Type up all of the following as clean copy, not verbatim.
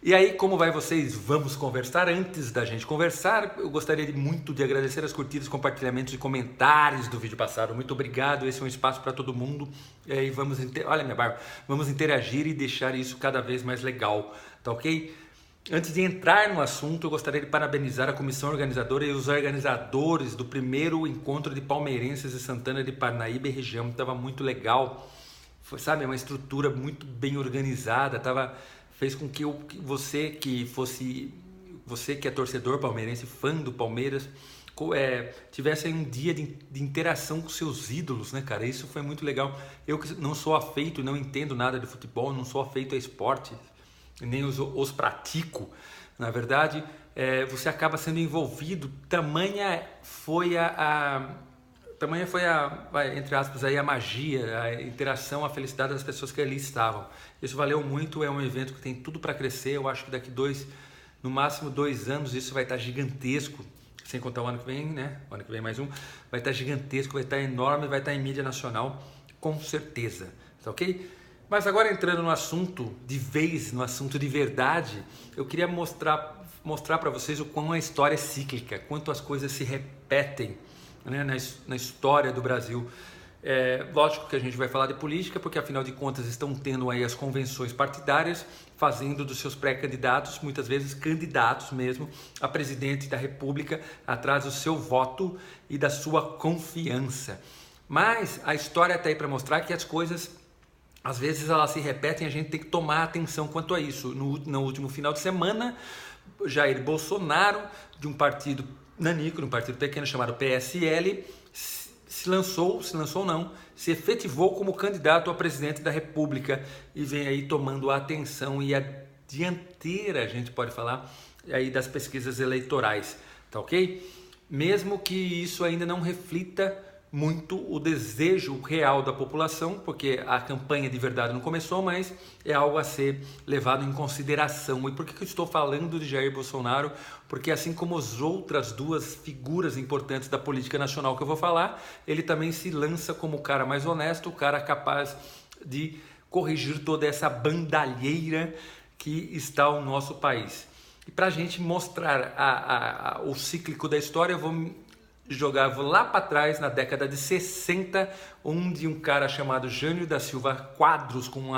E aí, como vai vocês? Vamos conversar. Antes da gente conversar, eu gostaria muito de agradecer as curtidas, compartilhamentos e comentários do vídeo passado. Muito obrigado, esse é um espaço para todo mundo. E aí olha minha barba, vamos interagir e deixar isso cada vez mais legal, tá ok? Antes de entrar no assunto, eu gostaria de parabenizar a comissão organizadora e os organizadores do primeiro encontro de palmeirenses de Santana de Parnaíba e região. Estava muito legal, foi, sabe, uma estrutura muito bem organizada, fez com que você que é torcedor palmeirense, fã do Palmeiras, tivesse aí um dia de interação com seus ídolos, né, cara? Isso foi muito legal. Eu que não sou afeito, não entendo nada de futebol, não sou afeito a esporte, nem os pratico, na verdade, você acaba sendo envolvido. Tamanha foi entre aspas, aí, a magia, a interação, a felicidade das pessoas que ali estavam. Isso valeu muito, é um evento que tem tudo para crescer. Eu acho que daqui no máximo 2 anos, isso vai estar gigantesco, sem contar o ano que vem, né? O ano que vem mais um, vai estar gigantesco, vai estar enorme, vai estar em mídia nacional, com certeza, tá ok? Mas agora entrando no assunto de vez, no assunto de verdade, eu queria mostrar para vocês o quão a história é cíclica, quanto as coisas se repetem, né, na história do Brasil. Lógico que a gente vai falar de política, porque afinal de contas estão tendo aí as convenções partidárias, fazendo dos seus pré-candidatos, muitas vezes candidatos mesmo, a presidente da República, atrás do seu voto e da sua confiança. Mas a história está aí para mostrar que as coisas, às vezes elas se repetem, a gente tem que tomar atenção quanto a isso. No último final de semana, Jair Bolsonaro, de um partido nanico, um partido pequeno chamado PSL, se efetivou como candidato a presidente da República e vem aí tomando a atenção e a dianteira, a gente pode falar, aí das pesquisas eleitorais, tá ok? Mesmo que isso ainda não reflita muito o desejo real da população, porque a campanha de verdade não começou, mas é algo a ser levado em consideração. E por que eu estou falando de Jair Bolsonaro? Porque assim como as outras duas figuras importantes da política nacional que eu vou falar, ele também se lança como o cara mais honesto, o cara capaz de corrigir toda essa bandalheira que está o nosso país. E para a gente mostrar o cíclico da história, eu vou jogava lá para trás, na década de 60, onde um cara chamado Jânio da Silva Quadros, com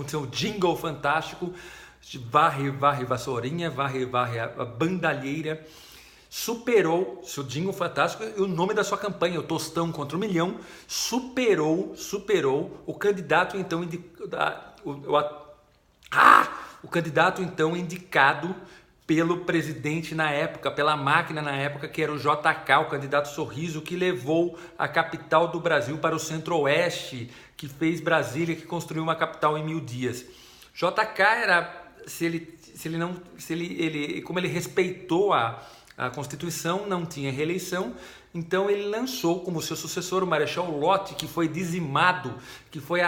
seu jingle fantástico, varre vassourinha, varre a bandalheira, superou seu jingle fantástico e o nome da sua campanha, o Tostão contra o Milhão, superou o candidato então o candidato então indicado pelo presidente na época, pela máquina na época, que era o JK, o candidato Sorriso, que levou a capital do Brasil para o centro-oeste, que fez Brasília, que construiu uma capital em 1000 dias. JK era, como ele respeitou a Constituição, não tinha reeleição, então ele lançou como seu sucessor o Marechal Lott, que foi dizimado, que foi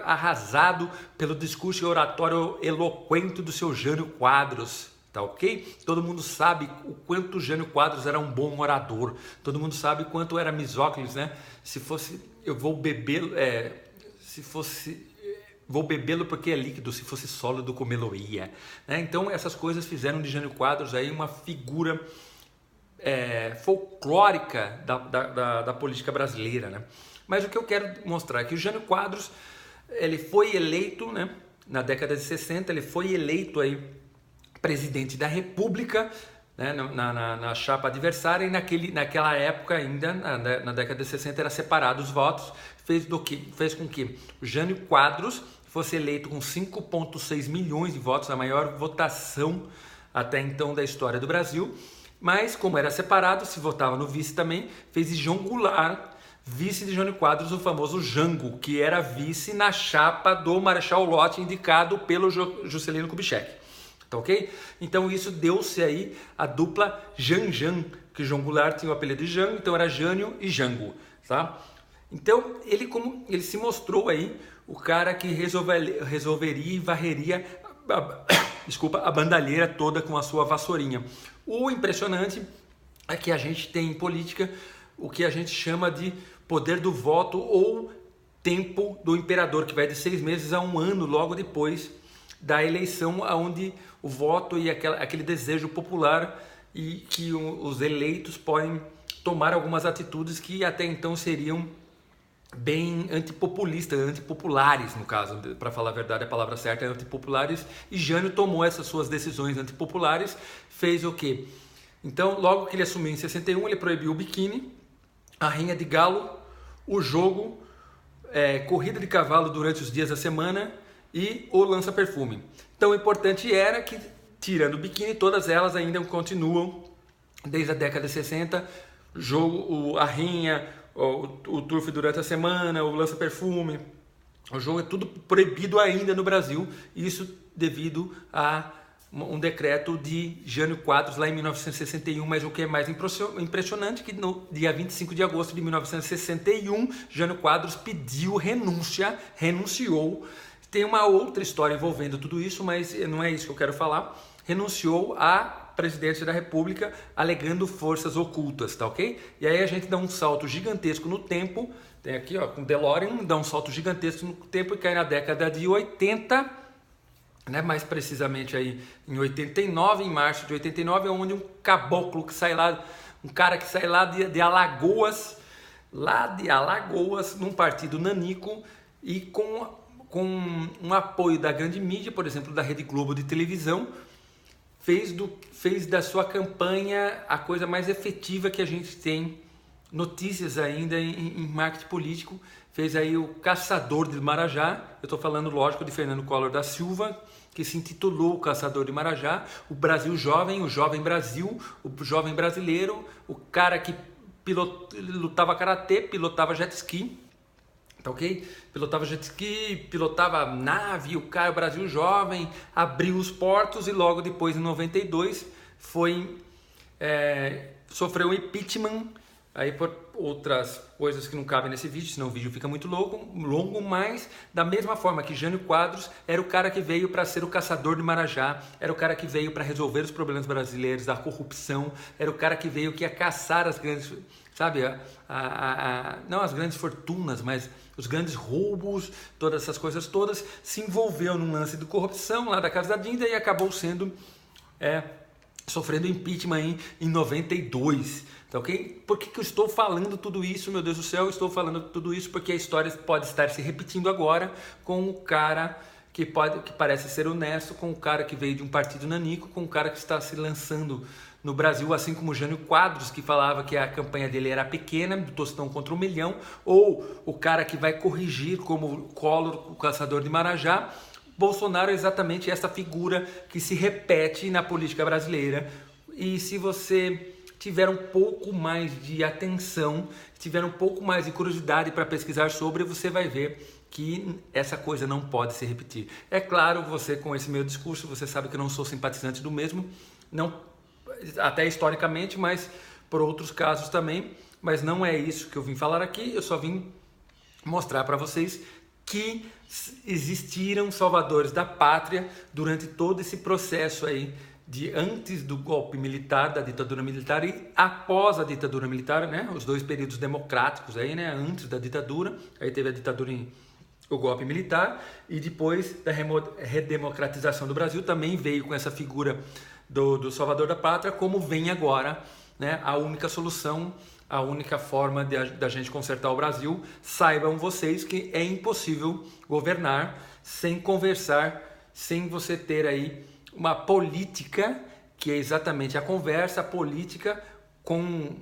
arrasado pelo discurso e oratório eloquente do seu Jânio Quadros, tá ok? Todo mundo sabe o quanto o Jânio Quadros era um bom orador, todo mundo sabe quanto era misóclise, né? Vou bebê-lo porque é líquido, se fosse sólido comê-lo-ia, né? Então essas coisas fizeram de Jânio Quadros aí uma figura folclórica da política brasileira, né? Mas o que eu quero mostrar é que o Jânio Quadros, ele foi eleito, né, na década de 60, ele foi eleito aí presidente da República, né, na chapa adversária, e naquela época ainda, na década de 60, era separado os votos, fez com que o Jânio Quadros fosse eleito com 5,6 milhões de votos, a maior votação até então da história do Brasil, mas como era separado, se votava no vice também, fez de João Goulart, vice de Jânio Quadros, o famoso Jango, que era vice na chapa do Marechal Lott, indicado pelo Juscelino Kubitschek, tá ok? Então isso deu-se aí a dupla Janjan, que João Goulart tinha o apelido de Jango, então era Jânio e Jango, tá? Então ele se mostrou aí o cara que resolveria e varreria a bandalheira toda com a sua vassourinha. O impressionante é que a gente tem em política o que a gente chama de poder do voto ou tempo do imperador, que vai de 6 meses a 1 ano logo depois da eleição, onde o voto e aquele desejo popular e que os eleitos podem tomar algumas atitudes que até então seriam bem antipopulistas, antipopulares no caso, para falar a verdade, a palavra certa é antipopulares, e Jânio tomou essas suas decisões antipopulares, fez o quê? Então, logo que ele assumiu em 61, ele proibiu o biquíni, a rinha de galo, o jogo, corrida de cavalo durante os dias da semana e o lança-perfume. Então, o importante era que, tirando o biquíni, todas elas ainda continuam desde a década de 60, jogo, a rinha, o turf durante a semana, o lança-perfume, o jogo é tudo proibido ainda no Brasil, isso devido a um decreto de Jânio Quadros lá em 1961, mas o que é mais impressionante é que no dia 25 de agosto de 1961, Jânio Quadros pediu renunciou. Tem uma outra história envolvendo tudo isso, mas não é isso que eu quero falar. Renunciou à presidência da República alegando forças ocultas, tá ok? E aí a gente dá um salto gigantesco no tempo, tem aqui ó, com DeLorean, dá um salto gigantesco no tempo e cai na década de 80, né? Mais precisamente aí em 89, em março de 89, é onde um caboclo que sai lá, um cara que sai lá de Alagoas, num partido nanico e com um apoio da grande mídia, por exemplo, da Rede Globo de televisão, fez da sua campanha a coisa mais efetiva que a gente tem notícias ainda em marketing político. Fez aí o Caçador de Marajá, eu estou falando lógico de Fernando Collor da Silva, que se intitulou o Caçador de Marajá, o Brasil Jovem, o Jovem Brasil, o Jovem Brasileiro, o cara que lutava karatê, pilotava jet ski, tá ok? Pilotava jet ski, pilotava nave, o cara, o Brasil Jovem, abriu os portos e logo depois, em 92, sofreu um impeachment, aí por outras coisas que não cabem nesse vídeo, senão o vídeo fica muito longo, mas da mesma forma que Jânio Quadros era o cara que veio para ser o caçador de Marajá, era o cara que veio para resolver os problemas brasileiros, da corrupção, era o cara que veio que ia caçar as grandes, sabe, não as grandes fortunas, mas os grandes roubos, todas essas coisas todas, se envolveu num lance de corrupção lá da Casa da Dinda e acabou sendo sofrendo impeachment em 92, tá ok? Por que eu estou falando tudo isso, meu Deus do céu? Eu estou falando tudo isso porque a história pode estar se repetindo agora com o cara que parece ser honesto, com o cara que veio de um partido nanico, com o cara que está se lançando no Brasil, assim como o Jânio Quadros, que falava que a campanha dele era pequena, do Tostão contra 1 milhão, ou o cara que vai corrigir, como o Collor, o Caçador de Marajá. Bolsonaro é exatamente essa figura que se repete na política brasileira. E se você tiver um pouco mais de atenção, tiver um pouco mais de curiosidade para pesquisar sobre, você vai ver que essa coisa não pode se repetir. É claro, você com esse meu discurso, você sabe que eu não sou simpatizante do mesmo, não, até historicamente, mas por outros casos também, mas não é isso que eu vim falar aqui, eu só vim mostrar para vocês que existiram salvadores da pátria durante todo esse processo aí de antes do golpe militar, da ditadura militar e após a ditadura militar, né? Os dois períodos democráticos aí, né? Antes da ditadura, aí teve a ditadura o golpe militar e depois da redemocratização do Brasil também veio com essa figura do salvador da pátria, como vem agora, né? A única solução, a única forma da gente consertar o Brasil. Saibam vocês que é impossível governar sem conversar, sem você ter aí uma política, que é exatamente a conversa, a política com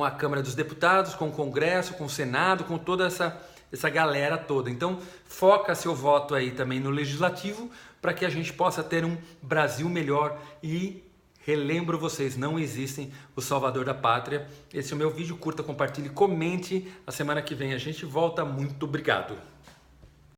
a Câmara dos Deputados, com o Congresso, com o Senado, com toda essa galera toda. Então, foca seu voto aí também no Legislativo, para que a gente possa ter um Brasil melhor. E relembro vocês, não existem o salvador da pátria. Esse é o meu vídeo, curta, compartilhe, comente. A semana que vem a gente volta. Muito obrigado.